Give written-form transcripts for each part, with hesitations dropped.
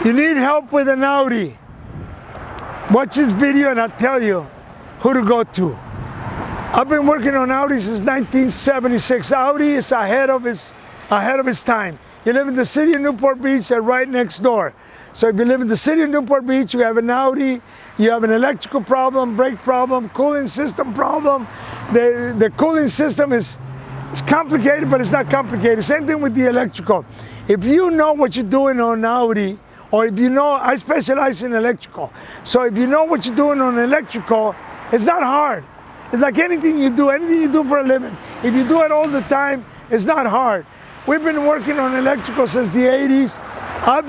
You need help with an Audi? Watch this video and I'll tell you who to go to. I've been working on Audi since 1976. Audi is ahead of its time. You live in the city of Newport Beach, they're right next door. So if you live in the city of Newport Beach, you have an Audi, you have an electrical problem, brake problem, cooling system problem. The cooling system is complicated, but it's not complicated. Same thing with the electrical. If you know what you're doing on Audi, or if you know, I specialize in electrical. So if you know what you're doing on electrical, it's not hard. It's like anything you do for a living. If you do it all the time, it's not hard. We've been working on electrical since the 80s. I've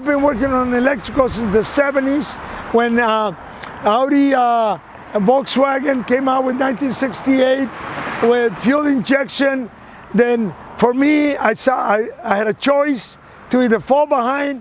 been working on electrical since the 70s when Audi and Volkswagen came out with 1968 with fuel injection. Then for me, I had a choice to either fall behind,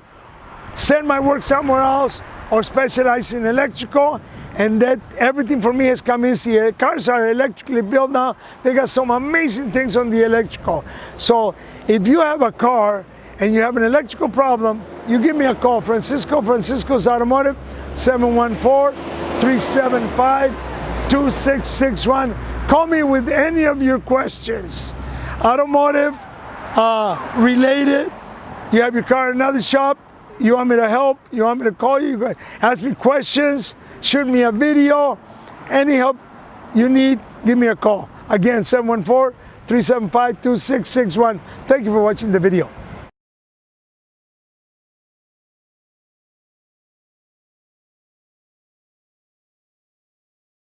send my work somewhere else, or specialize in electrical. And that everything for me has come easy. Cars are electrically built now. They got some amazing things on the electrical. So if you have a car and you have an electrical problem, you give me a call. Francisco's Automotive, 714-375-2661. Call me with any of your questions. Automotive related. You have your car in another shop. You want me to help? You want me to call you? Ask me questions. Shoot me a video. Any help you need, give me a call. Again, 714-375-2661. Thank you for watching the video.